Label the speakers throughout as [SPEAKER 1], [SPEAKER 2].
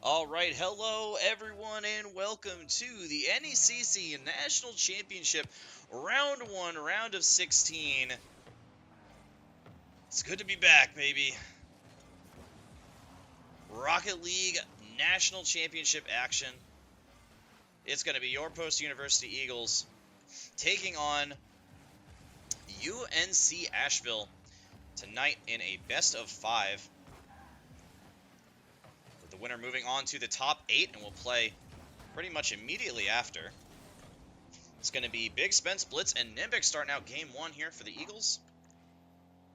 [SPEAKER 1] Alright, hello everyone and welcome to the NECC National Championship Round 1, Round of 16. It's good to be back, baby. Rocket League National Championship action. It's going to be your Post University Eagles taking on UNC Asheville tonight in a best of 5. With the winner moving on to the top 8 and will play pretty much immediately after. It's going to be BigSpence, Blitz, and NiMBiiX starting out game 1 here for the Eagles.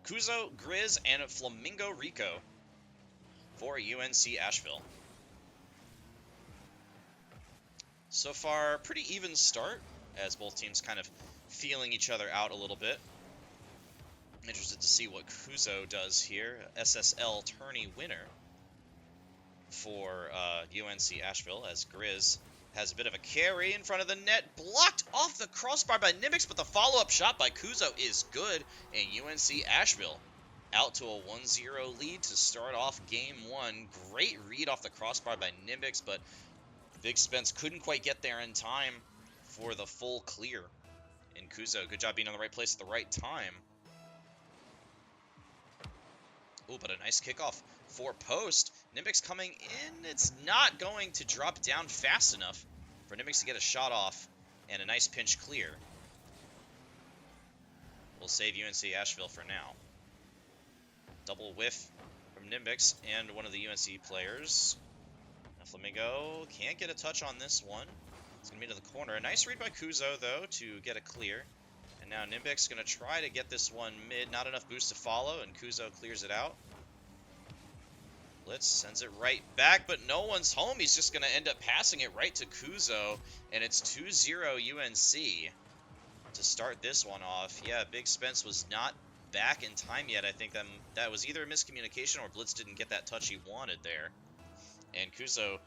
[SPEAKER 1] Kuzo, Grizz, and Flamingo Rico for UNC Asheville. So far, pretty even start, as both teams kind of feeling each other out a little bit. Interested to see what Kuzo does here. SSL tourney winner for UNC Asheville, as Grizz has a bit of a carry in front of the net. Blocked off the crossbar by NiMBiiX, but the follow-up shot by Kuzo is good. And UNC Asheville out to a 1-0 lead to start off game 1. Great read off the crossbar by NiMBiiX, but BigSpence couldn't quite get there in time for the full clear. And Kuzo, good job being on the right place at the right time. Oh, but a nice kickoff for post. NiMBiiX coming in. It's not going to drop down fast enough for NiMBiiX to get a shot off, and a nice pinch clear. We'll save UNC Asheville for now. Double whiff from NiMBiiX and one of the UNC players. Now Flamingo can't get a touch on this one. It's going to be to the corner. A nice read by Kuzo, though, to get a clear. And now NiMBiiX is going to try to get this one mid. Not enough boost to follow, and Kuzo clears it out. Blitz sends it right back, but no one's home. He's just going to end up passing it right to Kuzo, and it's 2-0 UNC to start this one off. Yeah, BigSpence was not back in time yet. I think that was either a miscommunication or Blitz didn't get that touch he wanted there. And Kuzo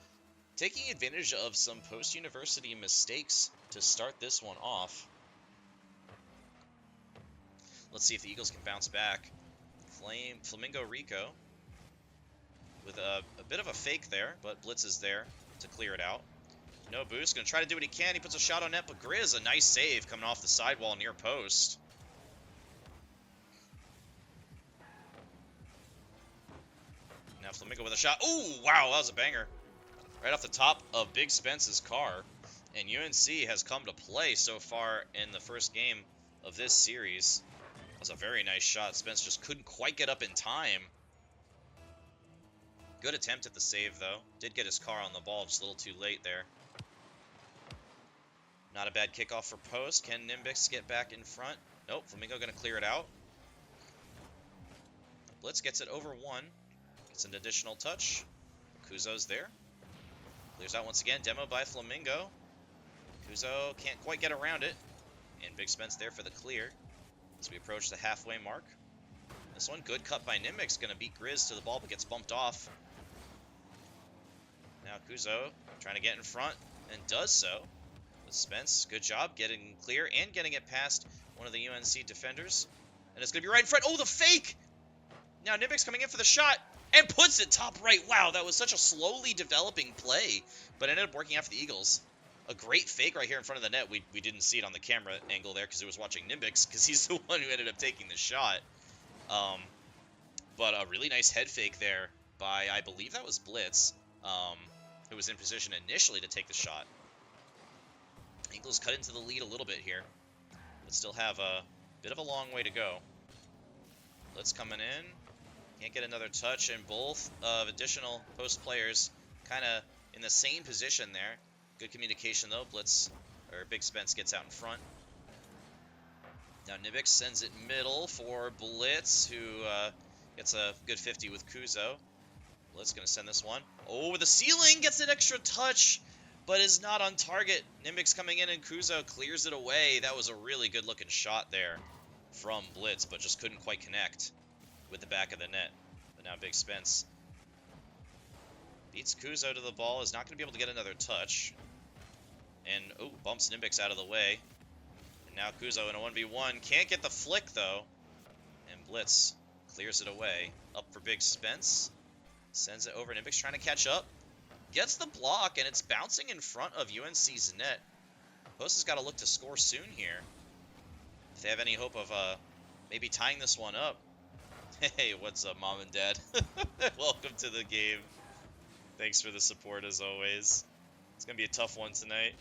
[SPEAKER 1] taking advantage of some post-university mistakes to start this one off. Let's see if the Eagles can bounce back. Flamingo Rico with a bit of a fake there, but Blitz is there to clear it out. No boost, going to try to do what he can. He puts a shot on net, but Grizz, a nice save coming off the sidewall near post. Now Flamingo with a shot. Ooh, wow, that was a banger. Right off the top of BigSpence's car. And UNC has come to play so far in the first game of this series. That was a very nice shot. Spence just couldn't quite get up in time. Good attempt at the save, though. Did get his car on the ball, just a little too late there. Not a bad kickoff for post. Can NiMBiiX get back in front? Nope, Flamingo going to clear it out. Blitz gets it over one. Gets an additional touch. Kuzo's there. Clears out once again. Demo by Flamingo. Kuzo can't quite get around it. And BigSpence there for the clear as we approach the halfway mark. This one, good cut by NiMBiiX. Going to beat Grizz to the ball, but gets bumped off. Now Kuzo trying to get in front, and does so. With Spence, good job getting clear and getting it past one of the UNC defenders. And it's going to be right in front. Oh, the fake! Now NiMBiiX coming in for the shot, and puts it top right. Wow, that was such a slowly developing play, but ended up working out for the Eagles. A great fake right here in front of the net. We didn't see it on the camera angle there because it was watching NiMBiiX, because he's the one who ended up taking the shot. But a really nice head fake there by, I believe that was Blitz, who was in position initially to take the shot. Eagles cut into the lead a little bit here, but still have a bit of a long way to go. Blitz coming in. Can't get another touch, and both of additional post players kind of in the same position there. Good communication, though. Blitz, or BigSpence, gets out in front. Now NiMBiiX sends it middle for Blitz, who gets a good 50 with Kuzo. Blitz going to send this one. Oh, the ceiling gets an extra touch, but is not on target. NiMBiiX coming in, and Kuzo clears it away. That was a really good-looking shot there from Blitz, but just couldn't quite connect with the back of the net. But now BigSpence beats Kuzo to the ball. Is not going to be able to get another touch. And, oh, bumps NiMBiiX out of the way. Now Kuzo in a 1v1. Can't get the flick, though. And Blitz clears it away. Up for BigSpence. Sends it over. NiMBiiX trying to catch up. gets the block, and it's bouncing in front of UNC's net. Post has got to look to score soon here. If they have any hope of maybe tying this one up. Hey, what's up, Mom and Dad? Welcome to the game. Thanks for the support, as always. It's going to be a tough one tonight.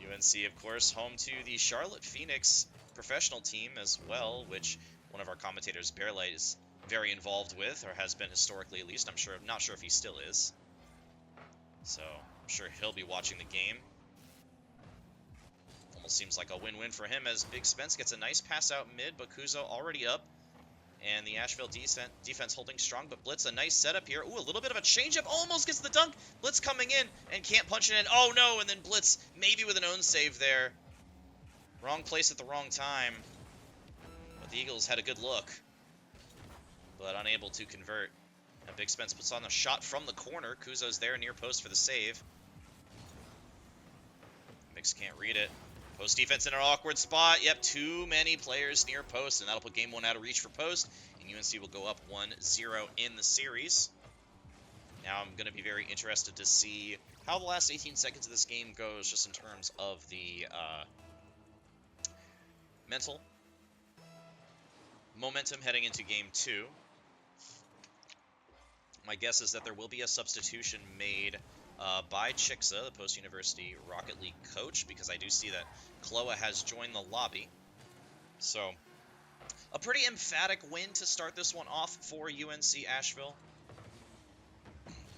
[SPEAKER 1] UNC, of course, home to the Charlotte Phoenix professional team as well, which one of our commentators, Bearlight, is very involved with, or has been historically at least. I'm not sure if he still is. So, I'm sure he'll be watching the game. Almost seems like a win-win for him as BigSpence gets a nice pass out mid, but Kuzo already up. And the Asheville defense holding strong, but Blitz, a nice setup here. Ooh, a little bit of a changeup, almost gets the dunk. Blitz coming in and can't punch it in. Oh no, and then Blitz maybe with an own save there. Wrong place at the wrong time. But the Eagles had a good look, but unable to convert. And BigSpence puts on a shot from the corner. Kuzo's there near post for the save. Mix can't read it. Post defense in an awkward spot. Yep, too many players near post, and that'll put game one out of reach for post. And UNC will go up 1-0 in the series. Now I'm going to be very interested to see how the last 18 seconds of this game goes, just in terms of the mental momentum heading into game two. My guess is that there will be a substitution made by Chixxa, the post-university Rocket League coach, because I do see that Klowa has joined the lobby. So, a pretty emphatic win to start this one off for UNC Asheville.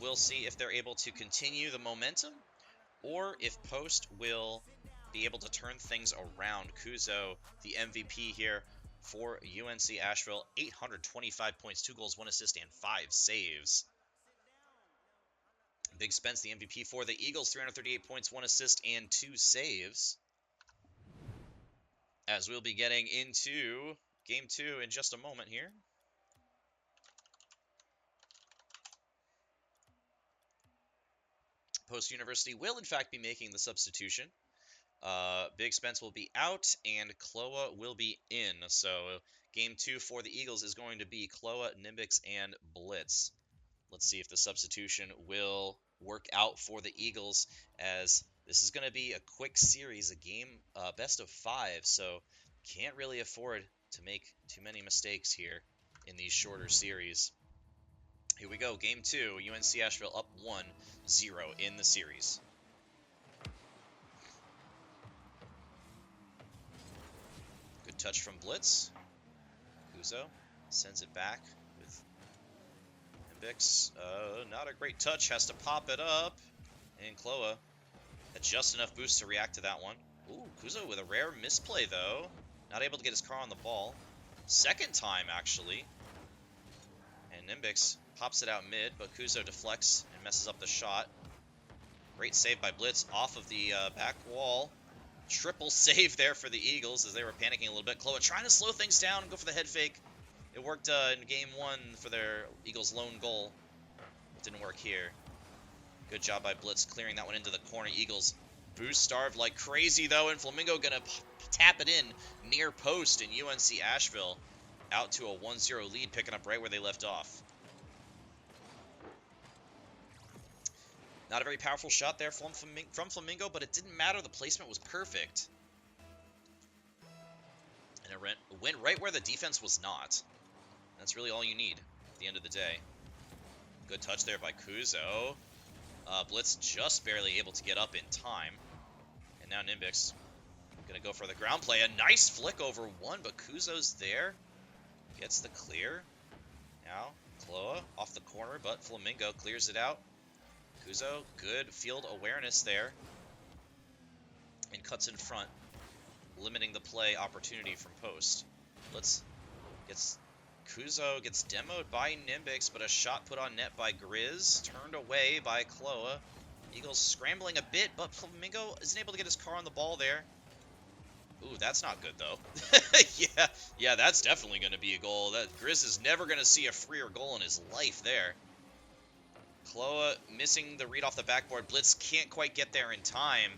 [SPEAKER 1] We'll see if they're able to continue the momentum, or if Post will be able to turn things around. Kuzo, the MVP here for UNC Asheville, 825 points, 2 goals, 1 assist, and 5 saves. BigSpence, the MVP for the Eagles, 338 points, 1 assist, and 2 saves. As we'll be getting into game two in just a moment here. Post University will, in fact, be making the substitution. BigSpence will be out, and Klowa will be in. So, game two for the Eagles is going to be Klowa, NiMBiiX, and Blitz. Let's see if the substitution will work out for the Eagles, as this is going to be a quick series, a game best of 5, so can't really afford to make too many mistakes here in these shorter series. Here we go, game two, UNC Asheville up 1-0 in the series. Good touch from Blitz. Kuzo sends it back with NiMBiiX. Not a great touch, has to pop it up. And Klowa had just enough boost to react to that one. Ooh, Kuzo with a rare misplay, though. Not able to get his car on the ball. Second time, actually. And NiMBiiX pops it out mid, but Kuzo deflects and messes up the shot. Great save by Blitz off of the back wall. Triple save there for the Eagles as they were panicking a little bit. Klowa trying to slow things down and go for the head fake. It worked in game one for their Eagles' lone goal. It didn't work here. Good job by Blitz clearing that one into the corner. Eagles boost starved like crazy, though, and Flamingo going to tap it in near post, and UNC Asheville out to a 1-0 lead, picking up right where they left off. Not a very powerful shot there from Flamingo, but it didn't matter. The placement was perfect. And it went right where the defense was not. That's really all you need at the end of the day. Good touch there by Kuzo. Blitz just barely able to get up in time. And now NiMBiiX going to go for the ground play. A nice flick over one, but Kuzo's there. Gets the clear. Now, Klowa off the corner, but Flamingo clears it out. Kuzo, good field awareness there. And cuts in front, limiting the play opportunity from post. Kuzo gets demoed by NiMBiiX, but a shot put on net by Grizz, turned away by Klowa. Eagles scrambling a bit, but Flamingo isn't able to get his car on the ball there. Ooh, that's not good, though. yeah, that's definitely going to be a goal. Grizz is never going to see a freer goal in his life there. Klowa missing the read off the backboard. Blitz can't quite get there in time,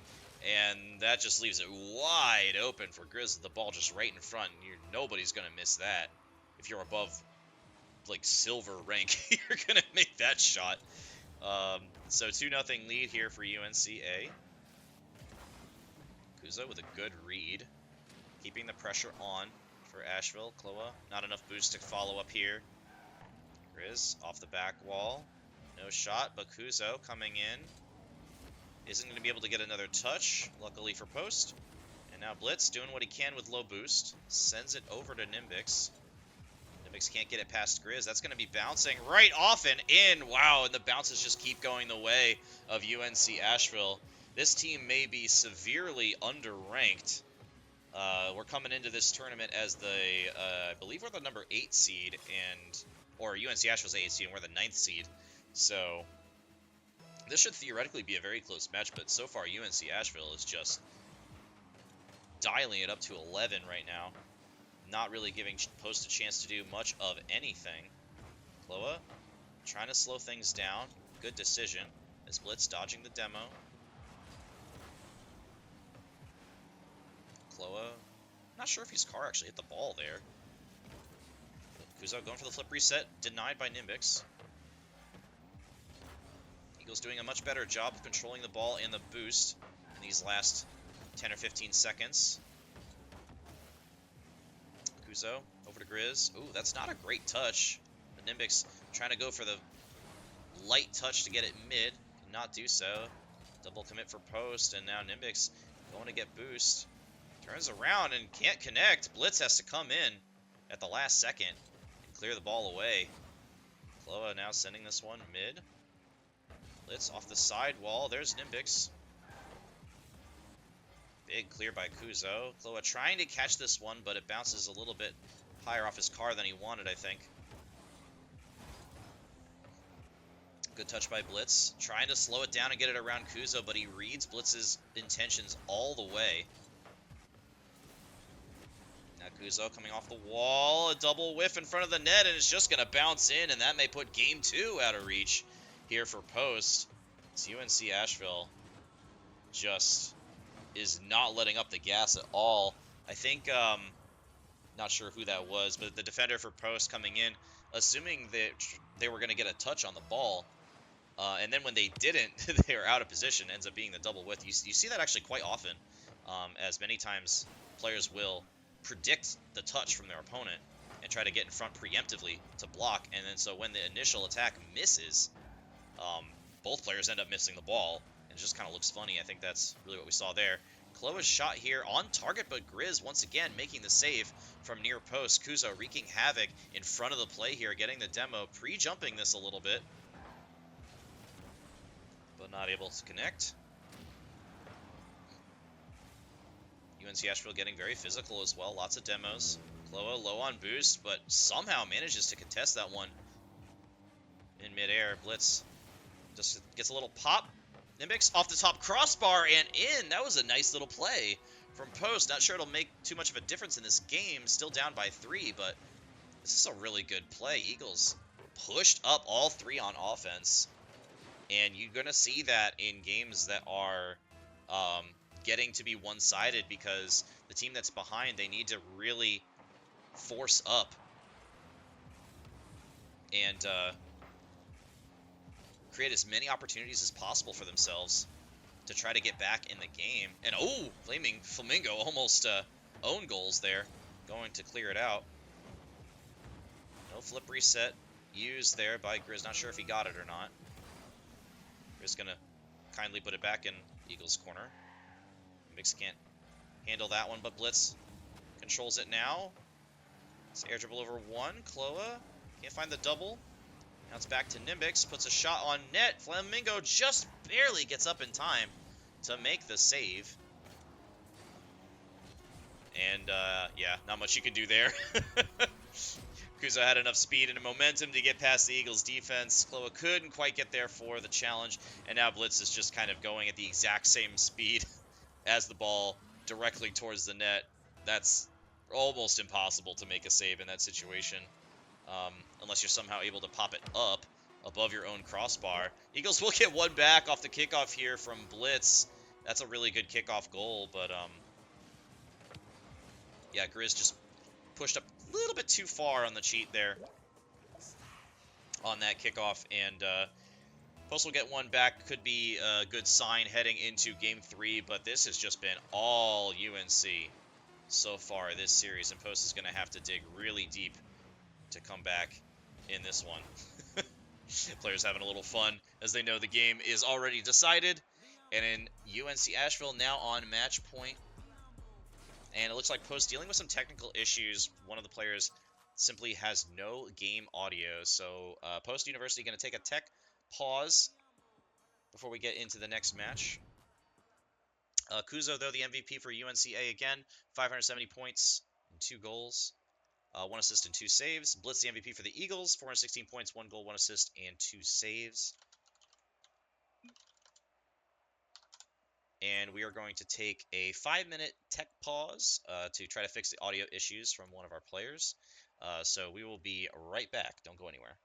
[SPEAKER 1] and that just leaves it wide open for Grizz with the ball just right in front. Nobody's going to miss that. If you're above, like, silver rank, you're going to make that shot. So 2-0 lead here for UNCA. Chixxa with a good read. Keeping the pressure on for Asheville. Klowa, not enough boost to follow up here. Grizz off the back wall. No shot, but Chixxa coming in. Isn't going to be able to get another touch, luckily for Post. And now Blitz doing what he can with low boost. Sends it over to NiMBiiX. NiMBiiX can't get it past Grizz. That's going to be bouncing right off and in. Wow, and the bounces just keep going the way of UNC Asheville. This team may be severely underranked. We're coming into this tournament as the, I believe we're the number 8 seed, or UNC Asheville's the 8th seed, and we're the 9th seed. So this should theoretically be a very close match, but so far UNC Asheville is just dialing it up to 11 right now. Not really giving Post a chance to do much of anything. Klowa trying to slow things down. Good decision as Blitz dodging the demo. Klowa, not sure if his car actually hit the ball there. Chixxa going for the flip reset, denied by NiMBiiX. Eagles doing a much better job of controlling the ball and the boost in these last 10 or 15 seconds. Chixxa over to Grizz. Ooh, that's not a great touch. But NiMBiiX trying to go for the light touch to get it mid. Cannot do so. Double commit for Post, and now NiMBiiX going to get boost. Turns around and can't connect. Blitz has to come in at the last second and clear the ball away. Klowa now sending this one mid. Blitz off the side wall. There's NiMBiiX. Big clear by Chixxa. Klowa trying to catch this one, but it bounces a little bit higher off his car than he wanted, I think. Good touch by Blitz. Trying to slow it down and get it around Chixxa, but he reads Blitz's intentions all the way. Now Chixxa coming off the wall, a double whiff in front of the net, and it's just going to bounce in, and that may put Game 2 out of reach here for Post. It's UNC Asheville just is not letting up the gas at all. I think, not sure who that was, but the defender for Post coming in, assuming that they were going to get a touch on the ball, and then when they didn't, they were out of position, ends up being the double whiff. You see that actually quite often, as many times players will predict the touch from their opponent and try to get in front preemptively to block, and then so when the initial attack misses, both players end up missing the ball, and it just kind of looks funny. I think that's really what we saw there. Klowa's shot here on target, but Grizz once again making the save from near post. Chixxa wreaking havoc in front of the play here, getting the demo, pre-jumping this a little bit, but not able to connect. UNC Asheville getting very physical as well. Lots of demos. Klowa low on boost, but somehow manages to contest that one in midair. Blitz just gets a little pop. NiMBiiX off the top crossbar and in. That was a nice little play from Post. Not sure it'll make too much of a difference in this game. Still down by 3, but this is a really good play. Eagles pushed up all 3 on offense. And you're going to see that in games that are getting to be one-sided, because the team that's behind, they need to really force up and create as many opportunities as possible for themselves to try to get back in the game. And oh, Flaming Flamingo almost own goals there, going to clear it out. No flip reset used there by Grizz. Not sure if he got it or not. Grizz gonna kindly put it back in Eagles' corner. NiMBiiX can't handle that one, but Blitz controls it now. It's air dribble over 1. Klowa can't find the double. Now it's back to NiMBiiX. Puts a shot on net. Flamingo just barely gets up in time to make the save. And, yeah, not much you can do there. Chixxa had enough speed and momentum to get past the Eagles' defense. Klowa couldn't quite get there for the challenge. And now Blitz is just kind of going at the exact same speed as the ball directly towards the net. That's almost impossible to make a save in that situation, unless you're somehow able to pop it up above your own crossbar. Eagles will get one back off the kickoff here from Blitz. That's a really good kickoff goal, but yeah, Grizz just pushed up a little bit too far on the cheat there on that kickoff, and Post will get one back. Could be a good sign heading into Game 3, but this has just been all UNC so far this series, and Post is going to have to dig really deep to come back in this one. Players having a little fun as they know the game is already decided. And in UNC Asheville now on match point. And it looks like Post dealing with some technical issues. One of the players simply has no game audio. So Post University going to take a tech pause before we get into the next match. Kuzo, though, the MVP for UNCA again. 570 points and 2 goals. 1 assist and 2 saves. Blitz, the MVP for the Eagles. 416 points, 1 goal, 1 assist, and 2 saves. And we are going to take a 5-minute tech pause to try to fix the audio issues from one of our players. So we will be right back. Don't go anywhere.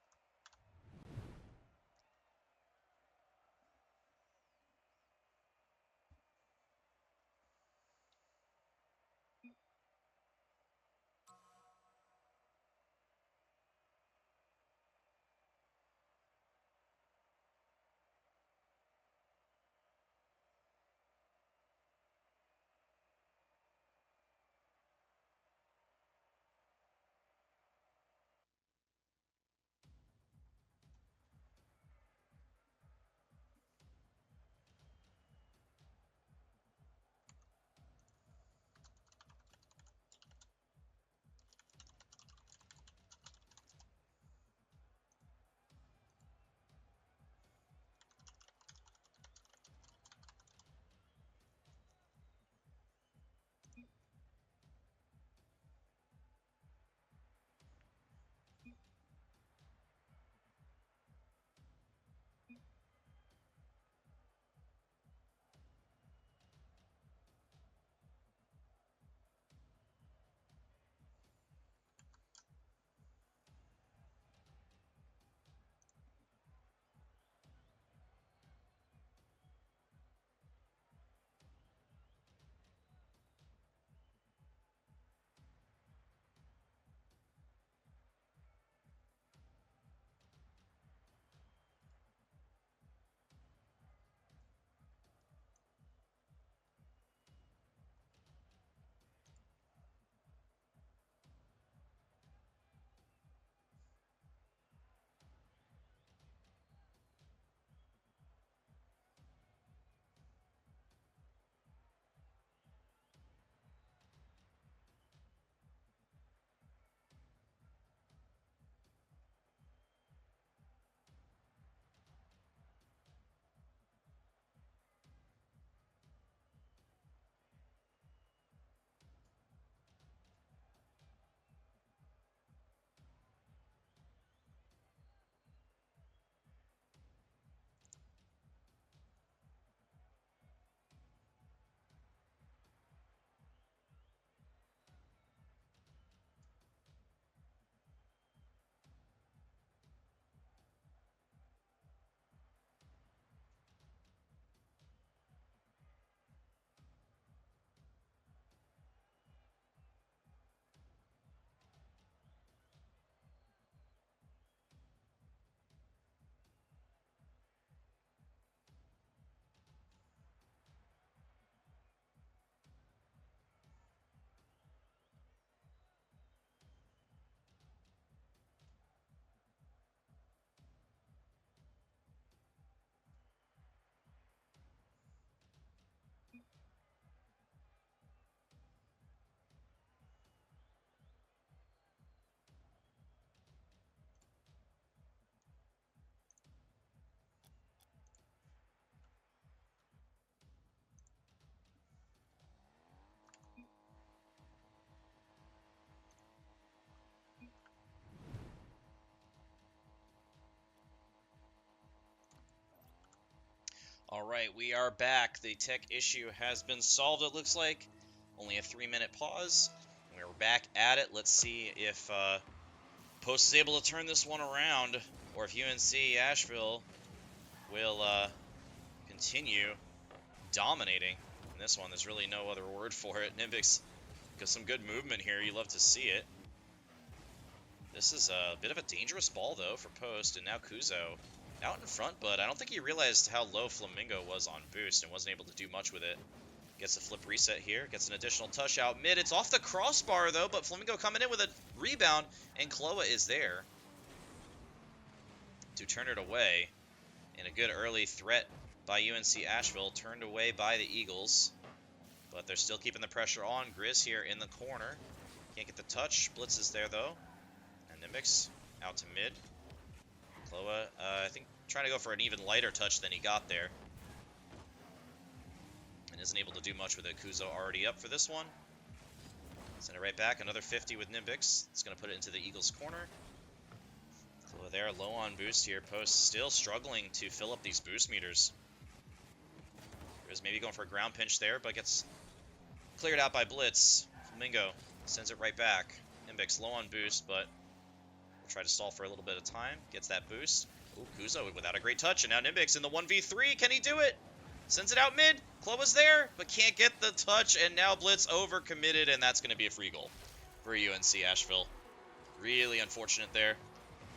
[SPEAKER 1] All right, we are back. The tech issue has been solved, it looks like. Only a 3-minute pause. We're back at it. Let's see if Post is able to turn this one around, or if UNC Asheville will continue dominating in this one. There's really no other word for it. NiMBiiX got some good movement here. You love to see it. This is a bit of a dangerous ball, though, for Post, and now Kuzo out in front, but I don't think he realized how low Flamingo was on boost and wasn't able to do much with it. Gets a flip reset here, gets an additional touch out mid. It's off the crossbar though, but Flamingo coming in with a rebound, and Klowa is there to turn it away. And a good early threat by UNC Asheville, turned away by the Eagles. But they're still keeping the pressure on. Grizz here in the corner. Can't get the touch. Blitz is there though. And NiMBiiX out to mid. Klowa, I think, trying to go for an even lighter touch than he got there. And isn't able to do much with it. Kuzo already up for this one. Send it right back. Another 50 with NiMBiiX. It's going to put it into the Eagles' corner. Klowa there, low on boost here. Post still struggling to fill up these boost meters. There's maybe going for a ground pinch there, but gets cleared out by Blitz. Flamingo sends it right back. NiMBiiX low on boost, but will try to stall for a little bit of time. Gets that boost. Ooh, Kuzo without a great touch, and now NiMBiiX in the 1v3. Can he do it? Sends it out mid. Klowa's there, but can't get the touch, and now Blitz overcommitted, and that's going to be a free goal for UNC Asheville. Really unfortunate there.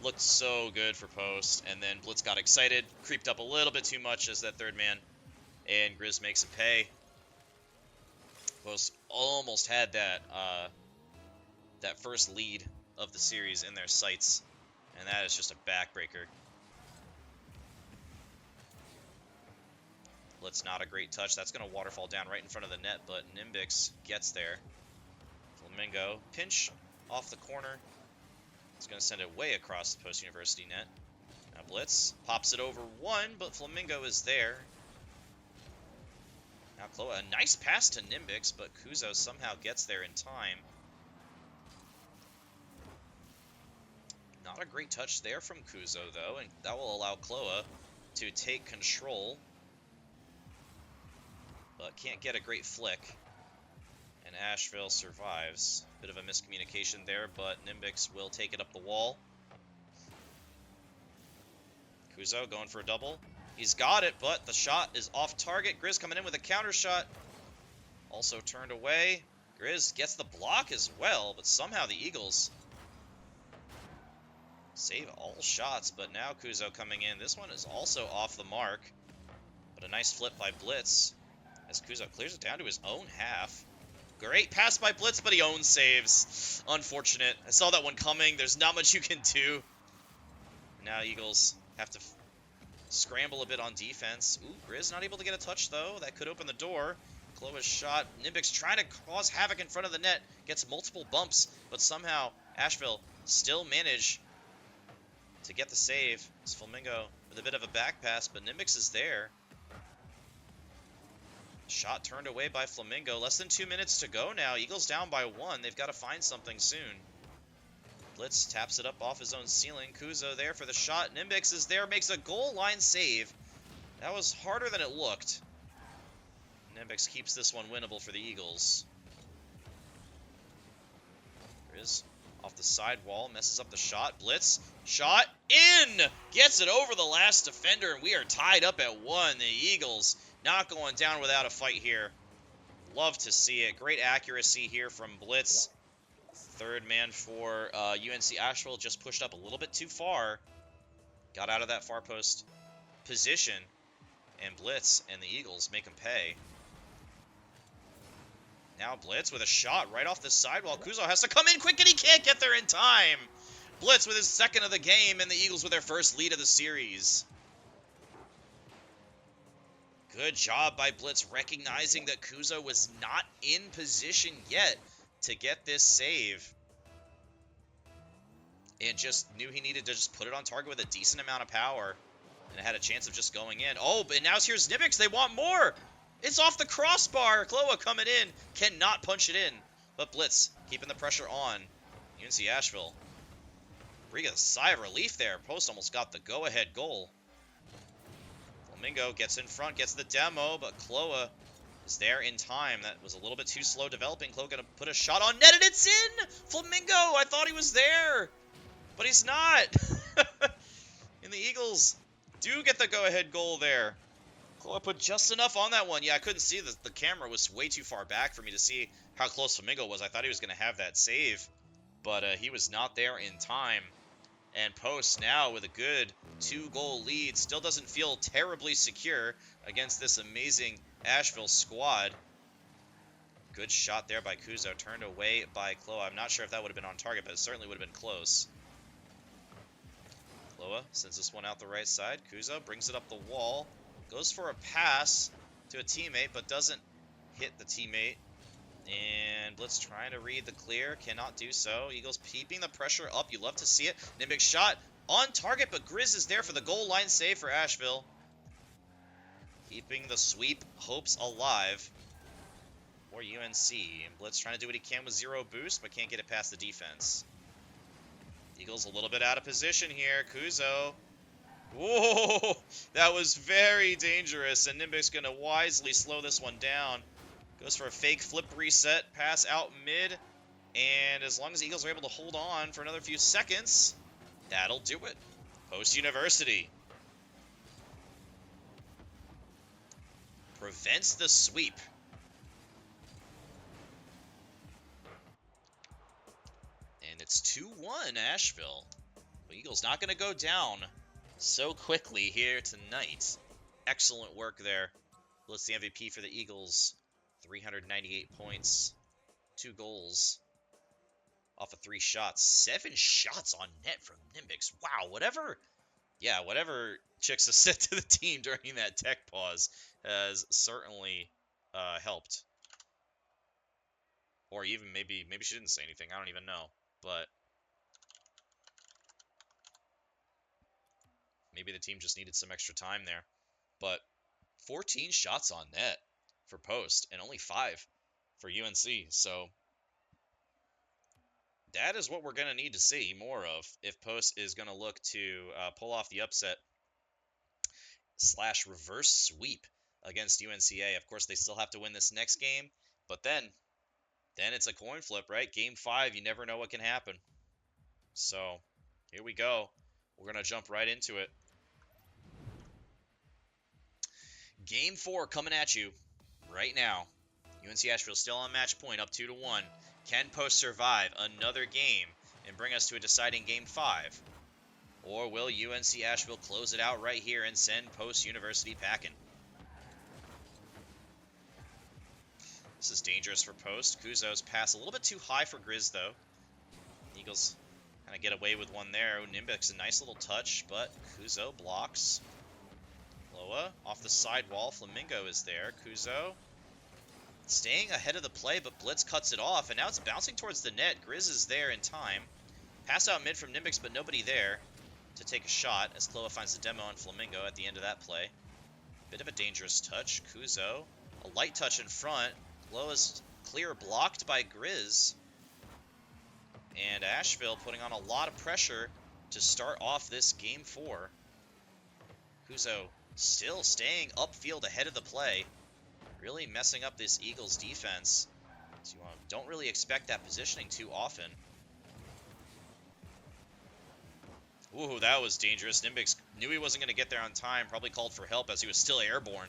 [SPEAKER 1] Looked so good for post, and then Blitz got excited, creeped up a little bit too much as that third man, and Grizz makes him pay. Post almost had that that first lead of the series in their sights, and that is just a backbreaker. Blitz not a great touch. That's going to waterfall down right in front of the net, but NiMBiiX gets there. Flamingo pinch off the corner. It's going to send it way across the Post University net. Now Blitz pops it over one, but Flamingo is there. Now Klowa, a nice pass to NiMBiiX, but Kuzo somehow gets there in time. Not a great touch there from Kuzo, though, and that will allow Klowa to take control. But can't get a great flick. And Asheville survives. Bit of a miscommunication there, but NiMBiiX will take it up the wall. Kuzo going for a double. He's got it, but the shot is off target. Grizz coming in with a counter shot. Also turned away. Grizz gets the block as well, but somehow the Eagles save all shots. But now Kuzo coming in. This one is also off the mark. But a nice flip by Blitz as Kuzo clears it down to his own half. Great pass by Blitz, but he own saves. Unfortunate. I saw that one coming. There's not much you can do. Now Eagles have to scramble a bit on defense. Ooh, Grizz not able to get a touch, though. That could open the door. Klowa's shot. NiMBiiX trying to cause havoc in front of the net. Gets multiple bumps, but somehow Asheville still manage to get the save. It's Flamingo with a bit of a back pass, but NiMBiiX is there. Shot turned away by Flamingo. Less than 2 minutes to go now. Eagles down by 1. They've got to find something soon. Blitz taps it up off his own ceiling. Kuzo there for the shot. NiMBiiX is there, makes a goal line save. That was harder than it looked. NiMBiiX keeps this one winnable for the Eagles. Grizz off the side wall, messes up the shot. Blitz, shot, in! Gets it over the last defender, and we are tied up at 1. The Eagles not going down without a fight here. Love to see it. Great accuracy here from Blitz. Third man for UNC Asheville just pushed up a little bit too far. Got out of that far post position. And Blitz and the Eagles make him pay. Now Blitz with a shot right off the sidewall. Kuzo has to come in quick, and he can't get there in time. Blitz with his second of the game, and the Eagles with their first lead of the series. Good job by Blitz recognizing that Kuzo was not in position yet to get this save. And just knew he needed to just put it on target with a decent amount of power. And it had a chance of just going in. Oh, but now here's NiMBiiX. They want more. It's off the crossbar. Klowa coming in. Cannot punch it in. But Blitz keeping the pressure on. UNC Asheville. Breathe a sigh of relief there. Post almost got the go-ahead goal. Flamingo gets in front, gets the demo, but Klowa is there in time. That was a little bit too slow developing. Klowa going to put a shot on net, and it's in! Flamingo! I thought he was there, but he's not. And the Eagles do get the go-ahead goal there. Klowa put just enough on that one. Yeah, I couldn't see. The camera was way too far back for me to see how close Flamingo was. I thought he was going to have that save, but he was not there in time. And Post now with a good 2-goal lead. Still doesn't feel terribly secure against this amazing Asheville squad. Good shot there by Kuzo. Turned away by Klowa. I'm not sure if that would have been on target, but it certainly would have been close. Klowa sends this one out the right side. Kuzo brings it up the wall. Goes for a pass to a teammate, but doesn't hit the teammate. And Blitz trying to read the clear. Cannot do so. Eagles keeping the pressure up. You love to see it. NiMBiiX shot on target, but Grizz is there for the goal line save for Asheville. Keeping the sweep hopes alive for UNC. And Blitz trying to do what he can with 0 boost, but can't get it past the defense. Eagles a little bit out of position here. Kuzo. Whoa! That was very dangerous, and NiMBiiX going to wisely slow this one down. Goes for a fake flip reset, pass out mid, and as long as the Eagles are able to hold on for another few seconds, that'll do it. Post University prevents the sweep. And it's 2-1 Asheville. The Eagles not going to go down so quickly here tonight. Excellent work there. Blitz the MVP for the Eagles. 398 points, 2 goals off of 3 shots, 7 shots on net from NiMBiiX. Wow, whatever Chixxa said to the team during that tech pause has certainly helped. Or even maybe she didn't say anything. I don't even know, but maybe the team just needed some extra time there. But 14 shots on net for Post, and only 5 for UNC. So that is what we're going to need to see more of if Post is going to look to pull off the upset / reverse sweep against UNCA. Of course, they still have to win this next game, but then it's a coin flip, right? Game 5, you never know what can happen. So here we go. We're going to jump right into it. Game 4 coming at you right now. UNC Asheville still on match point, up 2-1. Can Post survive another game and bring us to a deciding Game 5? Or will UNC Asheville close it out right here and send Post University packing? This is dangerous for Post. Kuzo's pass a little bit too high for Grizz, though. Eagles kind of get away with one there. NiMBiiX, a nice little touch, but Kuzo blocks. Klowa off the sidewall. Flamingo is there. Kuzo staying ahead of the play, but Blitz cuts it off, and now it's bouncing towards the net. Grizz is there in time. Pass out mid from NiMBiiX, but nobody there to take a shot as Klowa finds the demo on Flamingo at the end of that play. Bit of a dangerous touch. Kuzo, a light touch in front. Klowa's clear blocked by Grizz. And Asheville putting on a lot of pressure to start off this Game 4. Kuzo still staying upfield ahead of the play. Really messing up this Eagles defense. So you don't really expect that positioning too often. Ooh, that was dangerous. NiMBiiX knew he wasn't going to get there on time. Probably called for help as he was still airborne.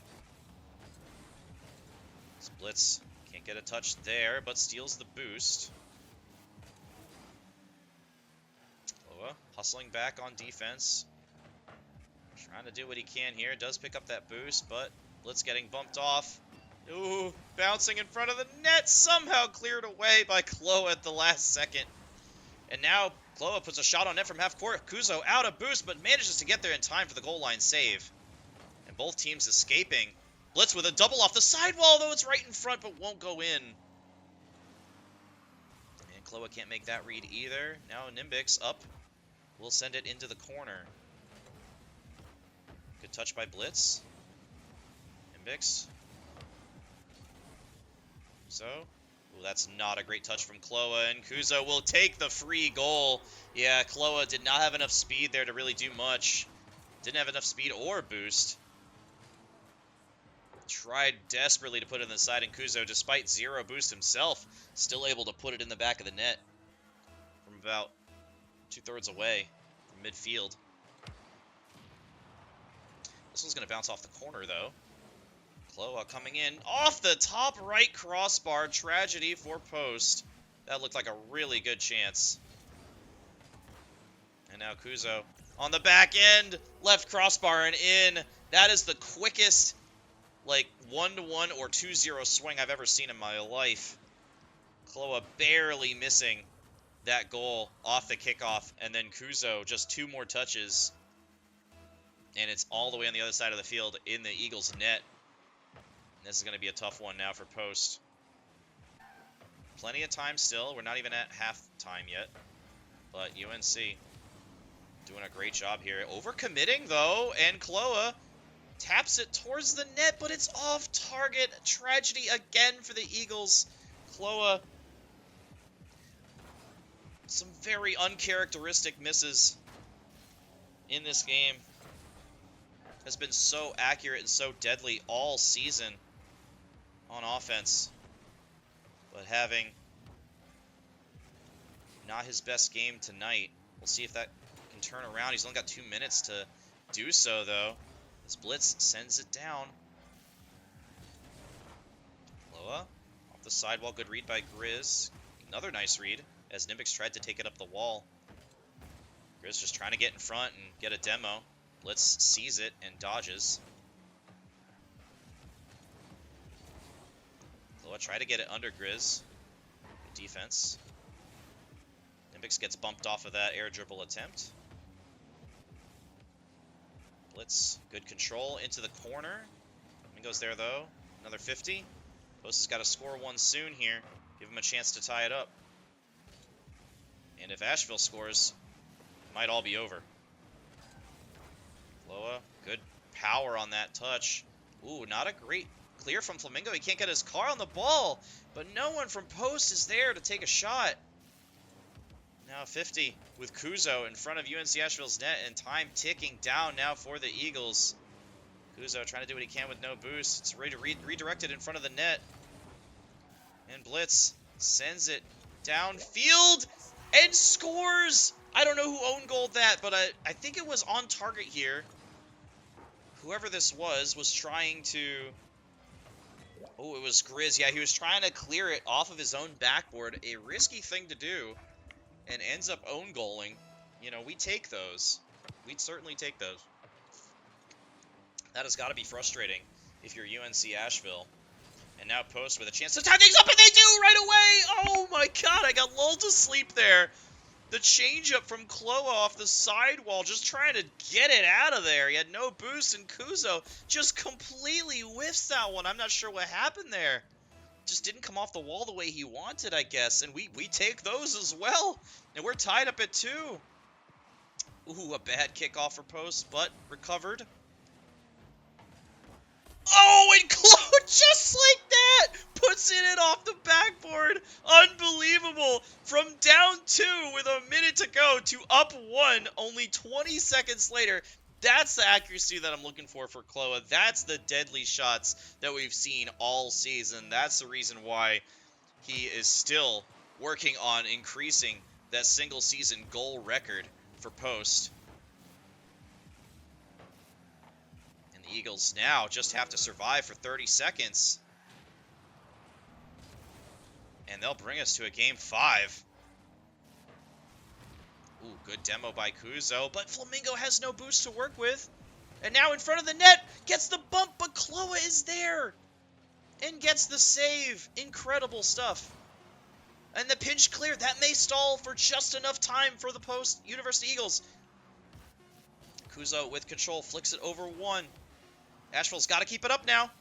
[SPEAKER 1] Blitz can't get a touch there, but steals the boost. Klowa hustling back on defense. Trying to do what he can here. Does pick up that boost, but Blitz getting bumped off. Ooh, bouncing in front of the net. Somehow cleared away by Klowa at the last second. And now Klowa puts a shot on net from half court. Kuzo out of boost, but manages to get there in time for the goal line save. And both teams escaping. Blitz with a double off the sidewall, though it's right in front, but won't go in. And Klowa can't make that read either. Now NiMBiiX up. Will send it into the corner. Good touch by Blitz. NiMBiiX. So, well, that's not a great touch from Klowa, and Kuzo will take the free goal. Yeah, Klowa did not have enough speed there to really do much. Didn't have enough speed or boost. Tried desperately to put it in the side, and Kuzo, despite 0 boost himself, still able to put it in the back of the net from about 2/3 away from midfield. This one's going to bounce off the corner, though. Klowa coming in off the top right crossbar. Tragedy for Post. That looked like a really good chance. And now Kuzo on the back end, left crossbar and in. That is the quickest, like, 1-to-1 or 2-0 swing I've ever seen in my life. Klowa barely missing that goal off the kickoff, and then Kuzo just 2 more touches, and it's all the way on the other side of the field in the Eagles' net. And this is going to be a tough one now for post. Plenty of time still. We're not even at half-time yet, but UNC doing a great job here. Overcommitting, though, and Klowa taps it towards the net, but it's off target. Tragedy again for the Eagles. Klowa, some very uncharacteristic misses in this game. Has been so accurate and so deadly all season on offense. But having not his best game tonight. We'll see if that can turn around. He's only got 2 minutes to do so, though. As Blitz sends it down. Klowa off the sidewall. Good read by Grizz. Another nice read as NiMBiiX tried to take it up the wall. Grizz just trying to get in front and get a demo. Blitz sees it and dodges. Klowa tried to get it under Grizz. Good defense. NiMBiiX gets bumped off of that air dribble attempt. Blitz, good control into the corner. Mingo's there, though. Another 50. Post has got to score one soon here. Give him a chance to tie it up. And if Asheville scores, it might all be over. Klowa, good power on that touch. Ooh, not a great clear from Flamingo. He can't get his car on the ball, but no one from post is there to take a shot. Now 50 with Kuzo in front of UNC Asheville's net, and time ticking down now for the Eagles. Kuzo trying to do what he can with no boost. It's ready to redirected in front of the net. And Blitz sends it downfield and scores! I don't know who own goaled that, but I think it was on target here. Whoever this was trying to... Oh, it was Grizz. Yeah, he was trying to clear it off of his own backboard. A risky thing to do. And ends up own goaling. You know, we take those. We'd certainly take those. That has got to be frustrating if you're UNC Asheville. And now Post with a chance to tie things up, and they do right away! Oh my god, I got lulled to sleep there. The changeup from Klowa off the sidewall, just trying to get it out of there. He had no boost, and Kuzo just completely whiffs that one. I'm not sure what happened there. Just didn't come off the wall the way he wanted, I guess. And we take those as well. And we're tied up at 2. Ooh, a bad kickoff for Post, but recovered. Oh, and Klowa, just like that, puts it off the backboard. Unbelievable. From down 2 with a minute to go to up 1 only 20 seconds later. That's the accuracy that I'm looking for Klowa. That's the deadly shots that we've seen all season. That's the reason why he is still working on increasing that single season goal record for Post. And the Eagles now just have to survive for 30 seconds. And they'll bring us to a game 5. Ooh, good demo by Kuzo, but Flamingo has no boost to work with. And now in front of the net, gets the bump, but Klowa is there. And gets the save. Incredible stuff. And the pinch clear, that may stall for just enough time for the Post University Eagles. Kuzo with control, flicks it over 1. Asheville's got to keep it up now.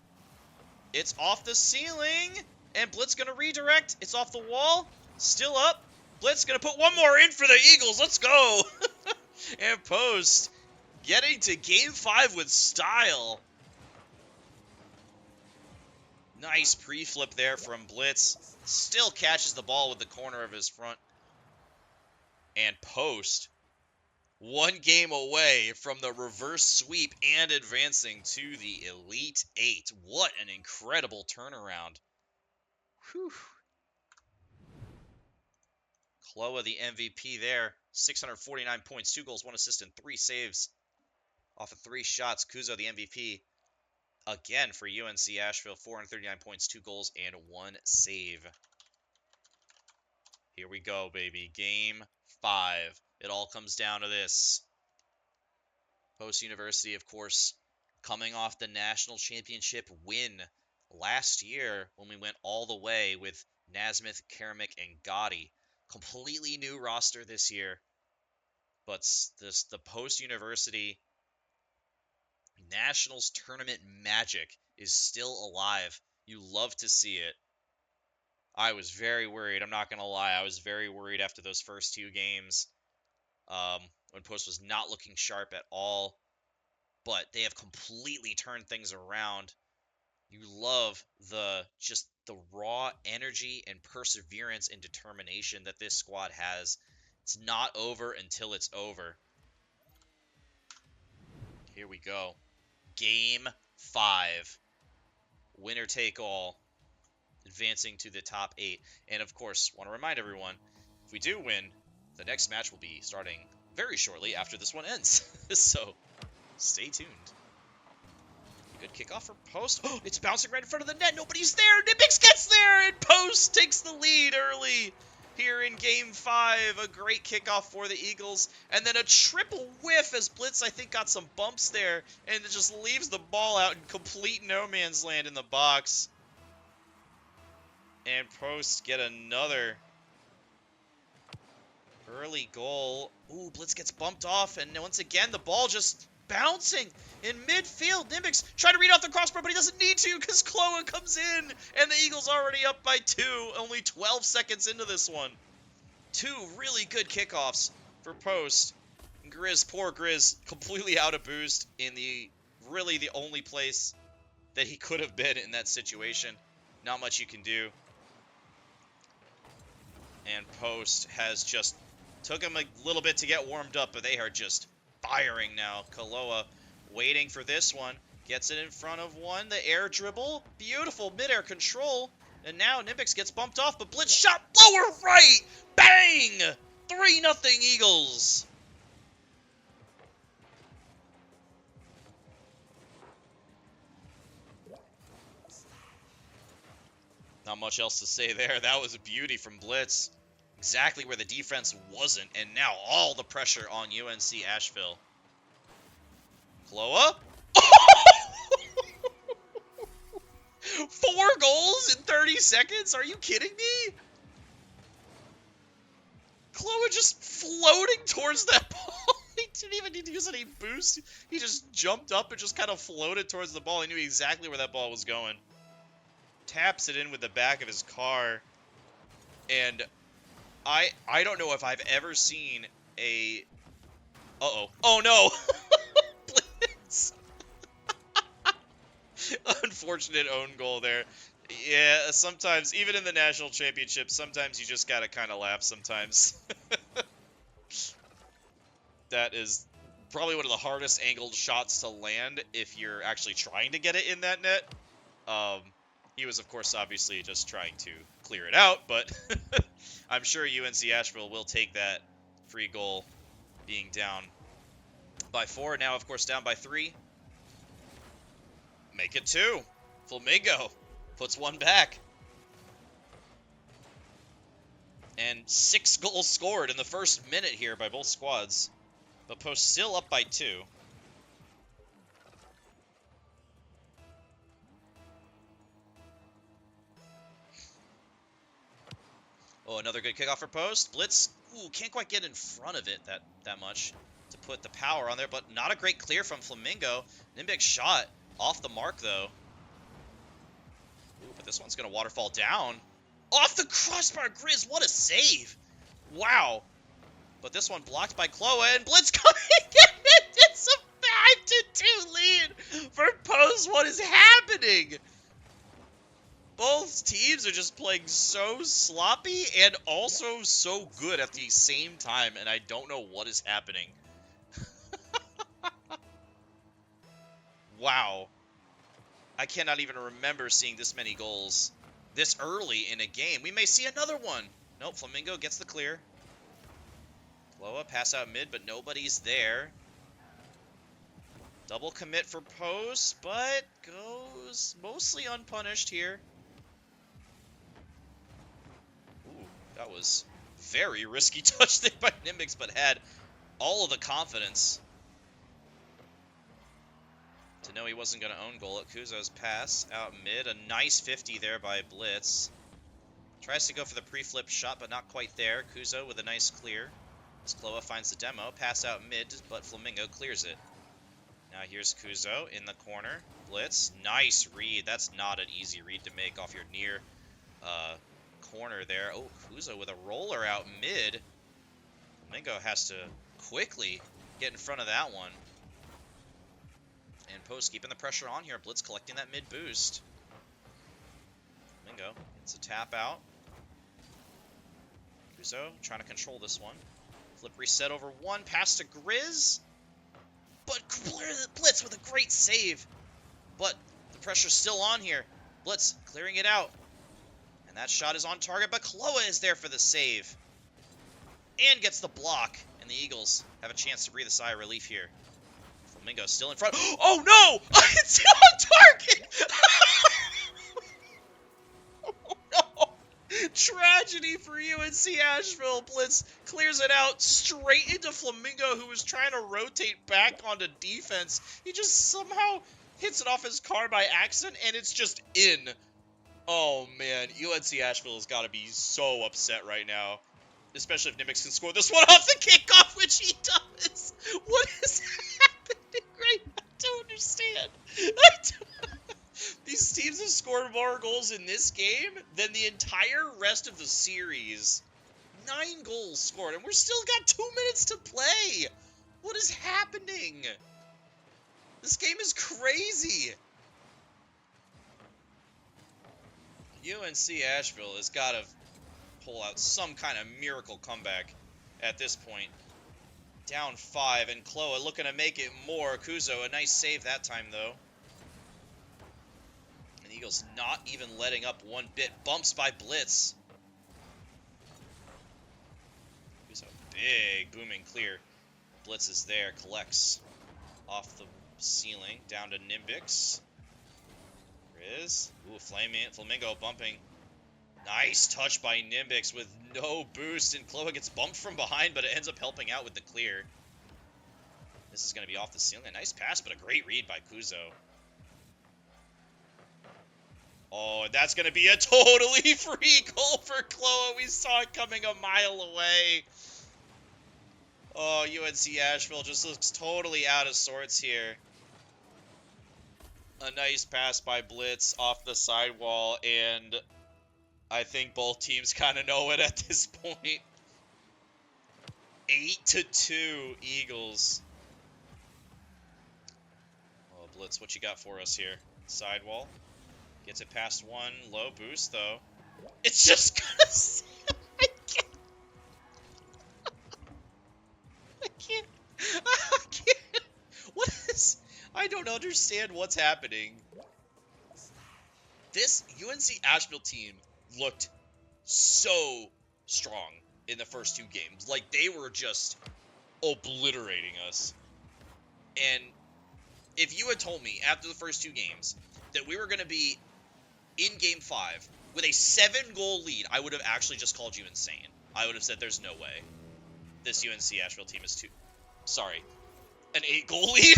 [SPEAKER 1] It's off the ceiling, and Blitz going to redirect. It's off the wall, still up. Blitz going to put one more in for the Eagles. Let's go. And Post getting to game 5 with style. Nice pre-flip there from Blitz. Still catches the ball with the corner of his front. And Post, one game away from the reverse sweep and advancing to the Elite 8. What an incredible turnaround. Whew. Klowa, the MVP there. 649 points, 2 goals, 1 assist, and 3 saves off of 3 shots. Kuzo, the MVP, again for UNC Asheville. 439 points, 2 goals, and 1 save. Here we go, baby. Game 5. It all comes down to this. Post University, of course, coming off the national championship win last year when we went all the way with Nasmith, Karamic, and Gotti. Completely new roster this year. But the Post University Nationals tournament magic is still alive. You love to see it. I was very worried. I'm not going to lie. I was very worried after those first 2 games when Post was not looking sharp at all. But they have completely turned things around. You love the raw energy and perseverance and determination that this squad has. It's not over until it's over. Here we go. Game 5. Winner take all. Advancing to the top 8. And of course, want to remind everyone, if we do win, the next match will be starting very shortly after this one ends. So, stay tuned. Good kickoff for Post. Oh, it's bouncing right in front of the net. Nobody's there. NiMBiiX gets there, and Post takes the lead early here in Game 5. A great kickoff for the Eagles. And then a triple whiff as Blitz, I think, got some bumps there. And it just leaves the ball out in complete no man's land in the box. And Post get another early goal. Ooh, Blitz gets bumped off. And once again, the ball just bouncing in midfield. NiMBiiX trying to read off the crossbar, but he doesn't need to because Klowa comes in. And the Eagles already up by 2. Only 12 seconds into this one. 2 really good kickoffs for Post. And Grizz, poor Grizz, completely out of boost in the only place that he could have been in that situation. Not much you can do. And Post has just took him a little bit to get warmed up, but they are just firing now. Klowa waiting for this one. Gets it in front of one. The air dribble. Beautiful midair control. And now NiMBiiX gets bumped off, but Blitz shot lower right. Bang! 3-0 Eagles. Not much else to say there. That was a beauty from Blitz. Exactly where the defense wasn't, and now all the pressure on UNC Asheville. Klowa? 4 goals in 30 seconds? Are you kidding me? Klowa just floating towards that ball. He didn't even need to use any boost. He just jumped up and just kind of floated towards the ball. He knew exactly where that ball was going. Taps it in with the back of his car. And I don't know if I've ever seen a... Uh-oh. Oh, no! Blitz! Unfortunate own goal there. Yeah, sometimes, even in the national championship, sometimes you just gotta kind of laugh sometimes. That is probably one of the hardest angled shots to land if you're actually trying to get it in that net. He was, of course, obviously just trying to clear it out, but I'm sure UNC Asheville will take that free goal, being down by 4. Now, of course, down by 3. Make it 2. Flamingo puts 1 back. And 6 goals scored in the first minute here by both squads. But Post still up by 2. Oh, another good kickoff for Post. Blitz, ooh, can't quite get in front of it that much to put the power on there, but not a great clear from Flamingo. NiMBiiX shot off the mark, though. Ooh, but this one's going to waterfall down. Off the crossbar, Grizz, what a save. Wow. But this one blocked by Klowa, and Blitz coming in. It's a 5-2 lead for Post. What is happening? Both teams are just playing so sloppy and also so good at the same time, and I don't know what is happening. Wow. I cannot even remember seeing this many goals this early in a game. We may see another one. Nope, Flamingo gets the clear. Klowa pass out mid, but nobody's there. Double commit for Post, but goes mostly unpunished here. Ooh, that was very risky touch there by NiMBiiX, but had all of the confidence to know he wasn't going to own goal at Kuzo's pass out mid. A nice 50 there by Blitz. Tries to go for the pre-flip shot, but not quite there. Kuzo with a nice clear. As Klowa finds the demo, pass out mid, but Flamingo clears it. Now here's Kuzo in the corner. Blitz, nice read. That's not an easy read to make off your near corner there. Oh, Kuzo with a roller out mid. Flamingo has to quickly get in front of that one. And Post keeping the pressure on here. Blitz collecting that mid boost. Flamingo gets a tap out. Kuzo trying to control this one. Flip reset over one, pass to Grizz. But Blitz with a great save. But the pressure's still on here. Blitz clearing it out. And that shot is on target, but Klowa is there for the save. And gets the block. And the Eagles have a chance to breathe a sigh of relief here. Flamingo still in front. Oh no! It's still on target! Tragedy for UNC Asheville. Blitz clears it out straight into Flamingo, who was trying to rotate back onto defense. He just somehow hits it off his car by accident, and it's just in. Oh, man. UNC Asheville has got to be so upset right now, especially if NiMBiiX can score this one off the kickoff, which he does. What is happening right now? I don't understand. These teams have scored more goals in this game than the entire rest of the series. 9 goals scored, and we're still got 2 minutes to play. What is happening? This game is crazy. UNC Asheville has got to pull out some kind of miracle comeback at this point. Down 5, and Klowa looking to make it more. Kuzo, a nice save that time, though. And the Eagles not even letting up one bit. Bumps by Blitz. Kuzo, big, booming clear. Blitz is there, collects off the ceiling, down to NiMBiiX. Riz, ooh, Flamingo bumping. Nice touch by NiMBiiX with no boost, and Klowa gets bumped from behind, but it ends up helping out with the clear. This is going to be off the ceiling. A nice pass, but a great read by Kuzo. Oh, and that's going to be a totally free goal for Klowa. We saw it coming a mile away. Oh, UNC Asheville just looks totally out of sorts here. A nice pass by Blitz off the sidewall, and I think both teams kind of know it at this point. 8-2 Eagles. Oh, Blitz, what you got for us here? Sidewall. Gets it past one. Low boost, though. It's just gonna... I can't. I can't. What is... I don't understand what's happening. This UNC Asheville team looked so strong in the first 2 games. Like, they were just obliterating us. And if you had told me after the first 2 games that we were going to be in Game 5 with a 7-goal lead, I would have actually just called you insane. I would have said there's no way this UNC Asheville team is too... Sorry. An 8-goal lead?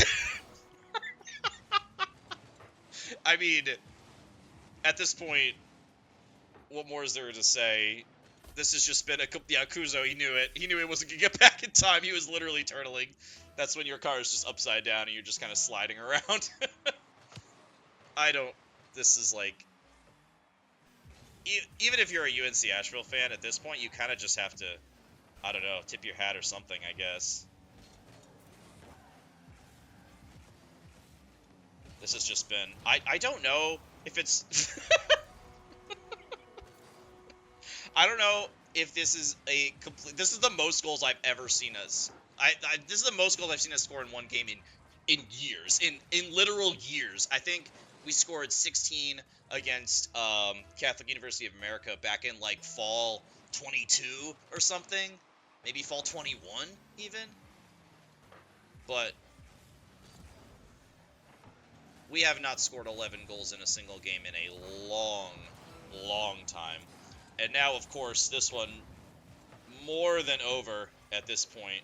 [SPEAKER 1] I mean, at this point, what more is there to say? This has just been a... Yeah, Kuzo, he knew it. He knew he wasn't going to get back in time. He was literally turtling. That's when your car is just upside down and you're just kind of sliding around. I don't... This is like... Even if you're a UNC Asheville fan, at this point, you kind of just have to, I don't know, tip your hat or something, I guess. This has just been... I don't know if it's... I don't know if this is a complete... This is the most goals I've ever seen us... this is the most goals I've seen us score in one game in years. In literal years. I think we scored 16 against Catholic University of America back in, like, fall 22 or something. Maybe fall 21, even. But... we have not scored 11 goals in a single game in a long, long time. And now, of course, this one more than over at this point.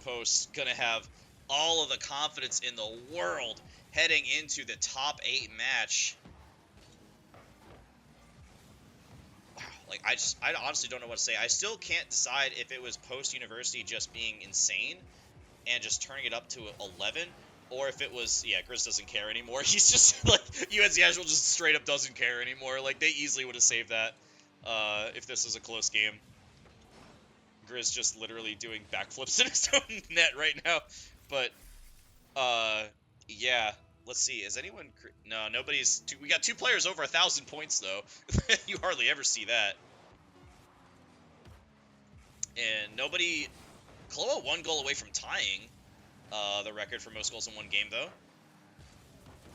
[SPEAKER 1] Post gonna have all of the confidence in the world heading into the top 8 match. Wow, like I honestly don't know what to say. I still can't decide if it was Post University just being insane and just turning it up to 11, or if it was, yeah, Grizz doesn't care anymore. He's just, like, UNC Asheville just straight up doesn't care anymore. Like, they easily would have saved that if this was a close game. Grizz just literally doing backflips in his own net right now. But, yeah. Let's see. Is anyone... No, nobody's... We got 2 players over 1,000 points, though. You hardly ever see that. And nobody... Klowa 1 goal away from tying the record for most goals in one game, though.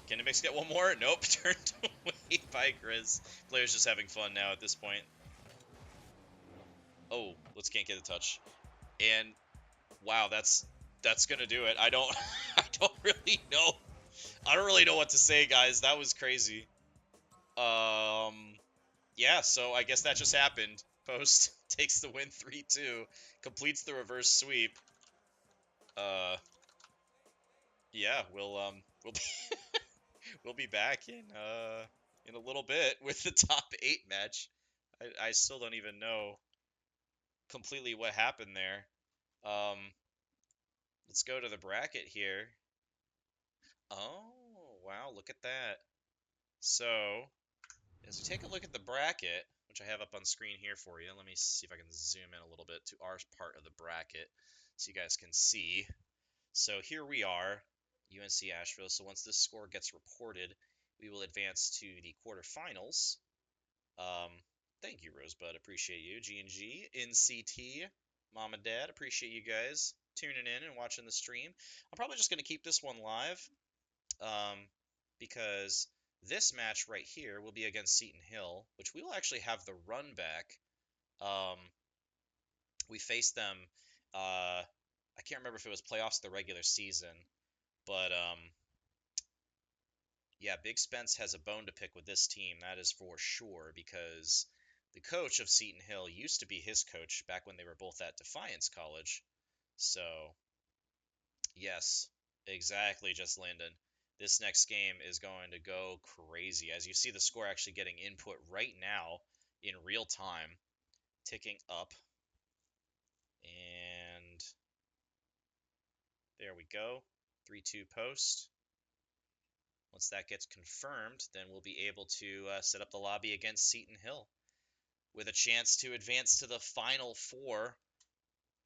[SPEAKER 1] Can NiMBiiX get one more? Nope. Turned away by Grizz. Players just having fun now at this point. Oh, let's can't get a touch. And wow, that's gonna do it. I don't really know. I don't really know what to say, guys. That was crazy. Yeah, so I guess that just happened. Post takes the win 3-2, completes the reverse sweep. Yeah, we'll be we'll be back in a little bit with the top 8 match. I still don't even know completely what happened there. Let's go to the bracket here. Oh, wow, look at that. So, as we take a look at the bracket, which I have up on screen here for you, let me see if I can zoom in a little bit to our part of the bracket so you guys can see. So here we are, UNC Asheville. So once this score gets reported, we will advance to the quarterfinals. Thank you, Rosebud. Appreciate you. G&G, NCT, Mom and Dad. Appreciate you guys tuning in and watching the stream. I'm probably just going to keep this one live because this match right here will be against Seton Hill, which we will actually have the run back. We faced them, I can't remember if it was playoffs or the regular season, but yeah, BigSpence has a bone to pick with this team, that is for sure, because the coach of Seton Hill used to be his coach back when they were both at Defiance College. So, yes, exactly, Just Landon. This next game is going to go crazy. As you see the score actually getting input right now in real time, ticking up. And there we go. 3-2 post. Once that gets confirmed, then we'll be able to set up the lobby against Seton Hill with a chance to advance to the Final Four.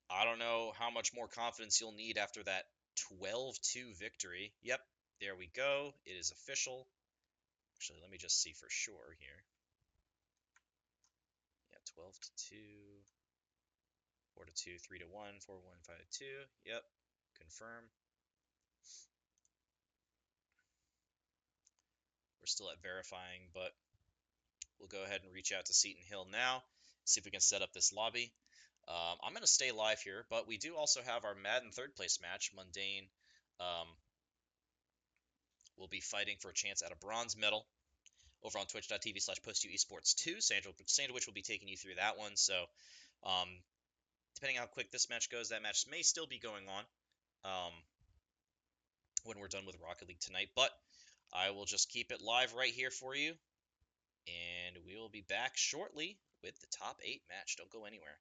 [SPEAKER 1] I don't know how much more confidence you'll need after that 12-2 victory. Yep, there we go. It is official. Actually, let me just see for sure here. Yeah, 12-2, 4-2, 3-1, 4-1, 5-2. Yep, confirm. We're still at verifying, but we'll go ahead and reach out to Seton Hill now, see if we can set up this lobby. I'm going to stay live here, but we do also have our Madden third place match. Mundane will be fighting for a chance at a bronze medal over on twitch.tv/postuesports2. Sandwich will be taking you through that one. So depending on how quick this match goes, that match may still be going on when we're done with Rocket League tonight. But I will just keep it live right here for you. And we will be back shortly with the top 8 match. Don't go anywhere.